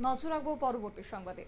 নজর রাখবো পরবর্তী সংবাদে।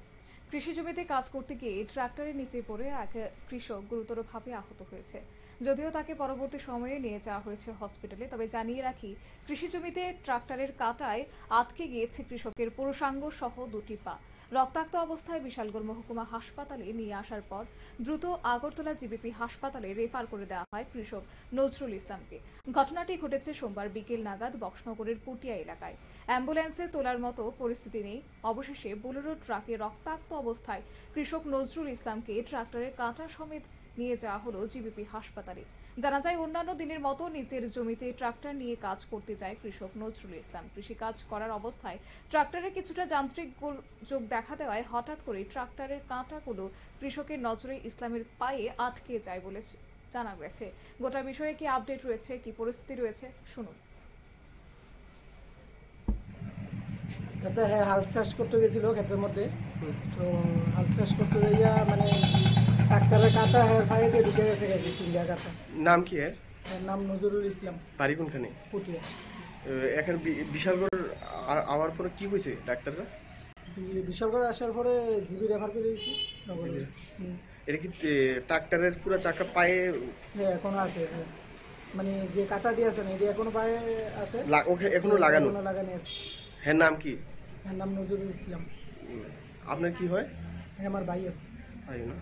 কৃষি জমিতে কাজ করতে গিয়ে ট্রাক্টরের নিচে পড়ে এক কৃষক গুরুতরভাবে আহত হয়েছে। যদিও তাকে পরবর্তী সময়ে নিয়ে যাওয়া হয়েছে হসপিটালে, তবে জানিয়ে রাখি, কৃষি জমিতে ট্রাক্টরের কাঁটায় আটকে গিয়েছে কৃষকের পুরুষাঙ্গ সহ দুটি পা। রক্তাক্ত অবস্থায় বিশালগড় মহকুমা হাসপাতালে নিয়ে আসার পর দ্রুত আগরতলা জিবিপি হাসপাতালে রেফার করে দেওয়া হয় কৃষক নজরুল ইসলামকে। ঘটনাটি ঘটেছে সোমবার বিকেল নাগাদ বক্সনগরের পুটিয়া এলাকায়। অ্যাম্বুলেন্সে তোলার মতো পরিস্থিতি নেই। অবশেষে বোলেরো ট্রাকে রক্তাক্ত অবস্থায় কৃষক নজরুল ইসলামকে ট্রাক্টরের কাঁটা সমেত নিয়ে যাওয়া হলো জিবিপি হাসপাতালে। জানা যায়, অন্যান্য দিনের মতো নিজের জমিতে ট্রাক্টর নিয়ে কাজ করতে যায় কৃষক নজরুল ইসলাম। কৃষিকাজ করার অবস্থায় ট্রাক্টরে কিছুটা যান্ত্রিক গোলযোগ দেখা দেওয়ায় হঠাৎ করে ট্রাক্টরের কাঁটাগুলো কৃষকের নজরুল ইসলামের পায়ে আটকে যায় বলে জানা গেছে। গোটা বিষয়ে কি আপডেট রয়েছে, কি পরিস্থিতি রয়েছে, শুনুন। একটা হাল চাষ করতে গেছিল ক্ষেতের মধ্যে। তো হাল চাষ করতে যাইয়া মানে ট্রাক্টরের কাঁটা ফাইতে ঢুকে গেছে গেছে চিংড়া কাঁটা। নাম কি এর? এর নাম নজরুল ইসলাম, বাড়ি কোনখানে? পুটিয়া। এখন বিশালগড় আওয়ার পরে কি হয়েছে ডাক্তাররা? বিশালগড় আসার পরে জিবি রেফার করে দিয়েছি। এটা কি ট্রাক্টরের পুরো চাকা পায়ে? হ্যাঁ, এখনো আছে। হ্যাঁ, মানে যে কাঁটা দিয়ে আছে না, এটা এখনো পায়ে আছে, এখনো লাগানো? লাগানো আছে। হ্যাঁ, নাম কি? এর নাম নজরুল ইসলাম। আপনার কি হয়? হ্যাঁ, আমার ভাই। ভাই না?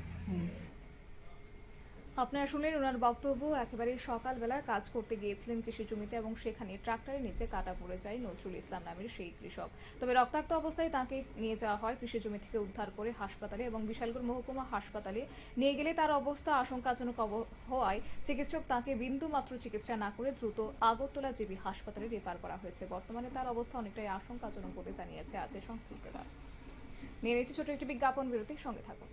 আপনারা শুনলেন ওনার বক্তব্য। একেবারে সকালবেলা কাজ করতে গিয়েছিলেন কৃষি জমিতে এবং সেখানে ট্রাক্টরের নিচে কাটা পড়ে যায় নজরুল ইসলাম নামের সেই কৃষক। তবে রক্তাক্ত অবস্থায় তাকে নিয়ে যাওয়া হয় কৃষি জমি থেকে উদ্ধার করে হাসপাতালে এবং বিশালগড় মহকুমা হাসপাতালে নিয়ে গেলে তার অবস্থা আশঙ্কাজনক হওয়ায় চিকিৎসক তাকে বিন্দুমাত্র চিকিৎসা না করে দ্রুত আগরতলা জিবি হাসপাতালে রেফার করা হয়েছে। বর্তমানে তার অবস্থা অনেকটাই আশঙ্কাজনক বলে জানিয়েছে আছে সংশ্লিষ্টরা। নিয়ে নিচ্ছে ছোট একটি বিজ্ঞাপন বিরতি, সঙ্গে থাকুন।